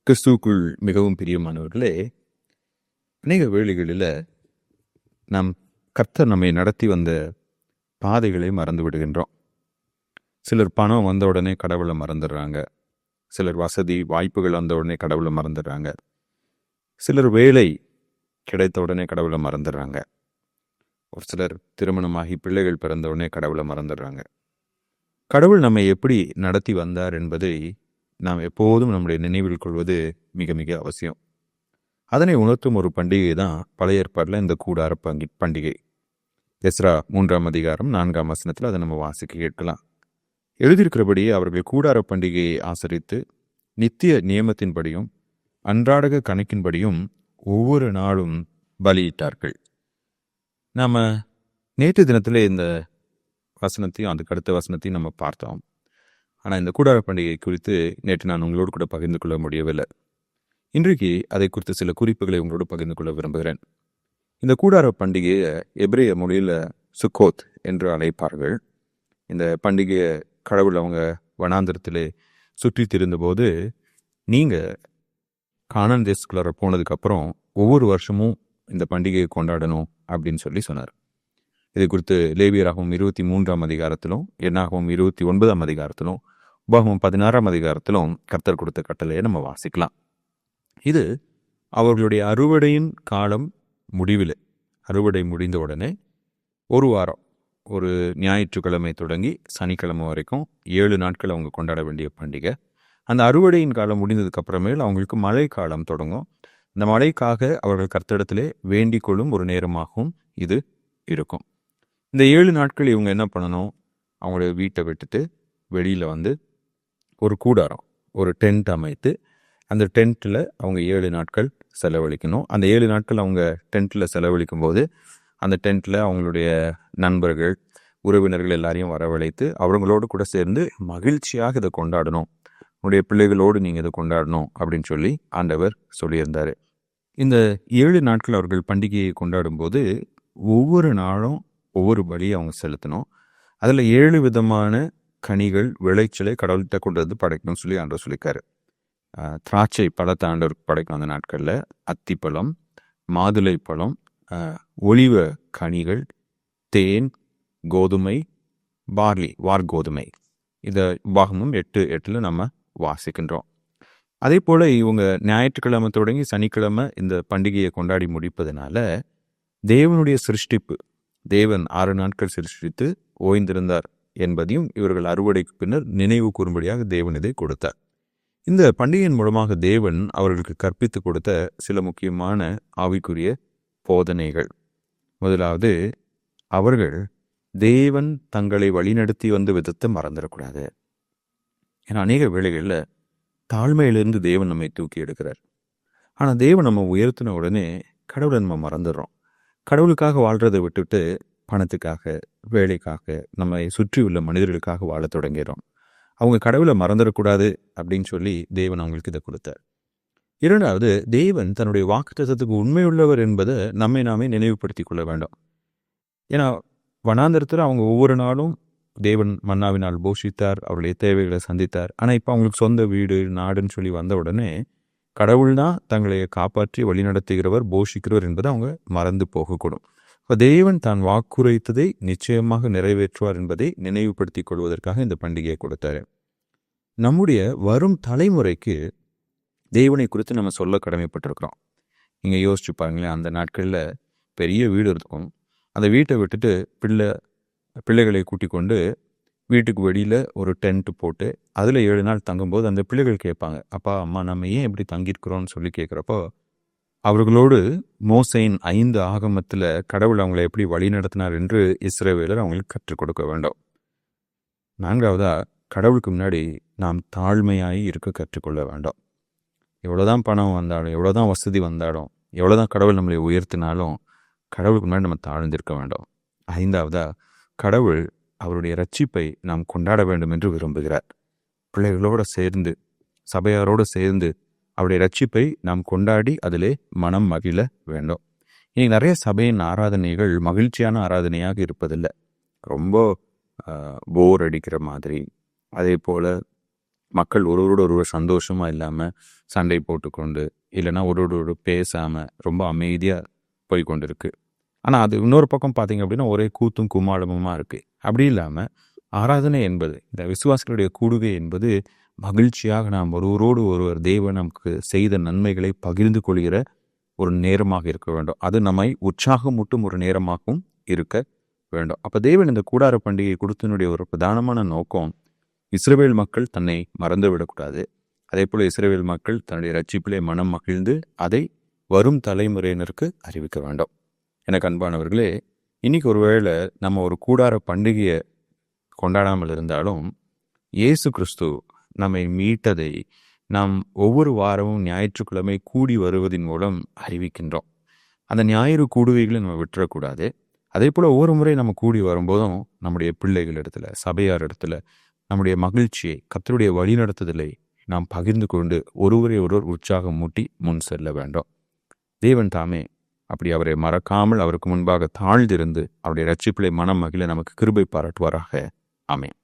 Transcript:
கிறிஸ்துவுக்குள் மிகவும் பிரியமானவர்களே, அநேக வேளைகளில் நாம் கர்த்தர் நம்மை நடத்தி வந்த பாதைகளை மறந்து விடுகின்றோம். சிலர் பணம் வந்த உடனே கடவுளை மறந்துடுறாங்க. சிலர் வசதி வாய்ப்புகள் வந்த உடனே கடவுளை மறந்துடுறாங்க. சிலர் வேலை கிடைத்த உடனே கடவுளை மறந்துடுறாங்க. ஒரு சிலர் திருமணமாகி பிள்ளைகள் பிறந்த உடனே கடவுளை மறந்துடுறாங்க. கடவுள் நம்மை எப்படி நடத்தி வந்தார் என்பதை நாம் எப்போதும் நம்முடைய நினைவில் கொள்வது மிக மிக அவசியம். அதனை உணர்த்தும் ஒரு பண்டிகை தான் பழைய ஏற்பாட்டில் இந்த கூடார பண்டிகை. எஸ்ரா 3ஆம் அதிகாரம் 4ஆம் வசனத்தில் அதை நம்ம வாசிக்க கேட்கலாம். எழுதியிருக்கிறபடியே அவர்கள் கூடார பண்டிகையை ஆசரித்து நித்திய நியமத்தின்படியும் அன்றாடக கணக்கின்படியும் ஒவ்வொரு நாளும் பலியிட்டார்கள். நாம் நேற்று தினத்தில் இந்த வசனத்தையும் அதுக்கு அடுத்த வசனத்தையும் நம்ம பார்த்தோம். ஆனால் இந்த கூடார பண்டிகை குறித்து நேற்று நான் உங்களோடு கூட பகிர்ந்து கொள்ள முடியவில்லை. இன்றைக்கு அதை குறித்து சில குறிப்புகளை உங்களோடு பகிர்ந்து கொள்ள விரும்புகிறேன். இந்த கூடார பண்டிகையை எபிரேய மொழியில் சுக்கோத் என்று அழைப்பார்கள். இந்த பண்டிகையை கடவுள் அவங்க வனாந்திரத்திலே சுற்றி திரிந்தபோது நீங்கள் கானான் தேசத்துக்குள்ளார போனதுக்கப்புறம் ஒவ்வொரு வருஷமும் இந்த பண்டிகையை கொண்டாடணும் அப்படின்னு சொன்னார். இது குறித்து லேவியராகவும் 23ஆம் அதிகாரத்திலும் என்னாகவும் 29ஆம் அதிகாரத்திலும் உபாகமம் 16ஆம் அதிகாரத்திலும் கர்த்தர் கொடுத்த கட்டளையை நம்ம வாசிக்கலாம். இது அவர்களுடைய அறுவடையின் காலம் முடிவில், அறுவடை முடிந்த உடனே ஒரு வாரம், ஒரு ஞாயிற்றுக்கிழமை தொடங்கி சனிக்கிழமை வரைக்கும் 7 நாட்கள் அவங்க கொண்டாட வேண்டிய பண்டிகை. அந்த அறுவடையின் காலம் முடிந்ததுக்கு அப்புறமேல் அவங்களுக்கு மழை காலம் தொடங்கும். இந்த மழைக்காக அவர்கள் கர்த்தரிடத்திலே வேண்டிக் கொள்ளும் ஒரு நேரமாகவும் இது இருக்கும். இந்த 7 நாட்கள் இவங்க என்ன பண்ணணும்? அவங்களுடைய வீட்டை விட்டுட்டு வெளியில் வந்து ஒரு கூடாரம், ஒரு டென்ட் அமைத்து அந்த டென்ட்டில் அவங்க 7 நாட்கள் செலவழிக்கணும். அந்த 7 நாட்கள் அவங்க டென்ட்டில் செலவழிக்கும் போது அந்த டென்ட்டில் அவங்களுடைய நண்பர்கள், உறவினர்கள் எல்லாரையும் வரவழைத்து அவங்களோடு கூட சேர்ந்து மகிழ்ச்சியாக இதை கொண்டாடணும். உங்களுடைய பிள்ளைகளோடு நீங்கள் இதை கொண்டாடணும் அப்படின்னு சொல்லி ஆண்டவர் சொல்லியிருந்தார். இந்த 7 நாட்கள் அவர்கள் பண்டிகையை கொண்டாடும் போது ஒவ்வொரு நாளும் ஒவ்வொரு பலியை அவங்க செலுத்தணும். அதில் 7 விதமான கனிகள், விளைச்சலை கடவுள்கிட்ட கொண்டு வந்து படைக்கணும்னு சொல்லி ஆண்டவர் சொல்லியிருக்காரு. திராட்சை பழத்தை ஆண்டவருக்கு படைக்கணும் அந்த நாட்களில். அத்திப்பழம், மாதுளை பழம், ஒலிவ கனிகள், தேன், கோதுமை, பார்லி, வார்கோதுமை. இதை உபாகமம் 8:8 நம்ம வாசிக்கின்றோம். அதே போல் இவங்க ஞாயிற்றுக்கிழமை தொடங்கி சனிக்கிழமை இந்த பண்டிகையை கொண்டாடி முடிப்பதனால தேவனுடைய சிருஷ்டிப்பு, தேவன் 6 நாட்கள் சிருஷ்டித்து ஓய்ந்திருந்தார் என்பதையும் இவர்கள் அறுவடைக்கு பின்னர் நினைவு கூறும்படியாக தேவன் இதை கொடுத்தார். இந்த பண்டிகையின் மூலமாக தேவன் அவர்களுக்கு கற்பித்து கொடுத்த சில முக்கியமான ஆவிக்குரிய போதனைகள். முதலாவது, அவர்கள் தேவன் தங்களை வழிநடத்தி வந்த விதத்தை மறந்துடக்கூடாது. ஏன்னா அநேக வேளைகளில் தாழ்மையிலிருந்து தேவன் நம்மை தூக்கி எடுக்கிறார். ஆனால் தேவன் நம்ம உயர்த்தின உடனே கடவுளை நம்ம மறந்துடுறோம். கடவுளுக்காக வாழ்கிறதை விட்டுட்டு பணத்துக்காக, வேலைக்காக, நம்மை சுற்றி உள்ள மனிதர்களுக்காக வாழ தொடங்கிறோம். அவங்க கடவுளை மறந்துடக்கூடாது அப்படின்னு சொல்லி தேவன் அவங்களுக்கு இதை கொடுத்தார். இரண்டாவது, தேவன் தன்னுடைய வாக்குத்தத்தத்துக்கு உண்மையுள்ளவர் என்பதை நம்மை நாமே நினைவுபடுத்தி கொள்ள வேண்டும். ஏன்னா வனாந்திரத்தில் அவங்க ஒவ்வொரு நாளும் தேவன் மன்னாவினால் போஷித்தார், அவருடைய தேவைகளை சந்தித்தார். ஆனால் இப்போ அவங்களுக்கு சொந்த வீடு, நாடுன்னு சொல்லி வந்த உடனே கடவுள் தான் தங்களை காப்பாற்றி வழிநடத்துகிறவர், போஷிக்கிறவர் என்பதை அவங்க மறந்து போகக்கூடும். இப்போ தேவன் தான் வாக்குரைத்ததை நிச்சயமாக நிறைவேற்றுவார் என்பதை நினைவுபடுத்தி கொள்வதற்காக இந்த பண்டிகையை கொடுத்தாரு. நம்முடைய வரும் தலைமுறைக்கு தேவனை குறித்து நம்ம சொல்ல கடமைப்பட்டிருக்கிறோம். நீங்கள் யோசிச்சு பாருங்களேன், அந்த நாட்களில் பெரிய வீடு இருக்கும். அந்த வீட்டை விட்டுட்டு பிள்ளைகளை கூட்டி கொண்டு வீட்டுக்கு வெளியில் ஒரு டென்ட் போட்டு அதில் 7 நாள் தங்கும்போது அந்த பிள்ளைகள் கேட்பாங்க, அப்பா அம்மா நம்ம ஏன் எப்படி தங்கியிருக்கிறோன்னு சொல்லி கேட்குறப்போ அவர்களோடு மோசேயின் 5 ஆகமத்தில் கடவுள் அவங்களை எப்படி வழி நடத்தினார் என்று இஸ்ரவேலர் அவங்களுக்கு கற்றுக் கொடுக்க வேண்டும். 4வதா, கடவுளுக்கு முன்னாடி நாம் தாழ்மையாகி இருக்க கற்றுக்கொள்ள வேண்டும். எவ்வளோதான் பணம் வந்தாலும், எவ்வளோதான் வசதி வந்தாலும், எவ்வளோதான் கடவுள் நம்மளை உயர்த்தினாலும் கடவுளுக்கு முன்னாடி நம்ம தாழ்ந்திருக்க வேண்டும். 5வதா, கடவுள் அவருடைய ரட்சிப்பை நாம் கொண்டாட வேண்டும் என்று விரும்புகிறார். பிள்ளைகளோடு சேர்ந்து, சபையாரோடு சேர்ந்து அவருடைய ரட்சிப்பை நாம் கொண்டாடி அதிலே மனம் மகிழ வேண்டும். இன்னைக்கு நிறைய சபையின் ஆராதனைகள் மகிழ்ச்சியான ஆராதனையாக இருப்பதில்லை. ரொம்ப போர் அடிக்கிற மாதிரி, அதே போல் மக்கள் ஒருவரோட ஒருவர் சந்தோஷமாக இல்லாமல் சண்டை போட்டுக்கொண்டு, இல்லைன்னா ஒருவரோடு பேசாமல் ரொம்ப அமைதியாக போய் கொண்டு இருக்கு. ஆனால் அது இன்னொரு பக்கம் பார்த்தீங்க அப்படின்னா ஒரே கூத்தும் கும்மாளமுமா இருக்குது. அப்படி இல்லாமல் ஆராதனை என்பது, இந்த விசுவாசிகளுடைய கூடுகை என்பது மகிழ்ச்சியாக நாம் ஒருவரோடு ஒருவர் தேவன் நமக்கு செய்த நன்மைகளை பகிர்ந்து கொள்கிற ஒரு நேரமாக இருக்க வேண்டும். அது நம்மை உற்சாகமூட்டும் ஒரு நேரமாகவும் இருக்க வேண்டும். அப்போ தேவன் இந்த கூடார பண்டிகை கொடுத்தனுடைய ஒரு பிரதானமான நோக்கம், இஸ்ரவேல் மக்கள் தன்னை மறந்து விடக்கூடாது. அதே போல் இஸ்ரவேல் மக்கள் தன்னுடைய ரட்சிப்பிலே மனம் மகிழ்ந்து அதை வரும் தலைமுறையினருக்கு அறிவிக்க வேண்டும். எனக்கு அன்பானவர்களே, இன்னைக்கு ஒருவேளை நம்ம ஒரு கூடார பண்டிகையை கொண்டாடாமல் இருந்தாலும் இயேசு கிறிஸ்து நம்மை மீட்டதை நாம் ஒவ்வொரு வாரமும் ஞாயிற்றுக்கிழமை கூடி வருவதன் மூலம் அறிவிக்கின்றோம். அந்த ஞாயிறு கூடுகைகளை நம்ம விட்டுறக்கூடாது. அதே போல் ஒவ்வொரு முறை நம்ம கூடி வரும்போதும் நம்முடைய பிள்ளைகள் இடத்துல, சபையார் இடத்துல நம்முடைய மகிழ்ச்சியை, கர்த்தருடைய வழிநடத்துதலை நாம் பகிர்ந்து கொண்டு ஒருவரை ஒருவர் உற்சாகம் மூட்டி முன் செல்ல வேண்டும். தேவன் தாமே அப்படி அவரை மறக்காமல் அவருக்கு முன்பாக தாழ்ந்திருந்து அவருடைய ரட்சிப்பிலை மனம் மகிழ நமக்கு கிருபை பாராட்டுவாராக. ஆமென்.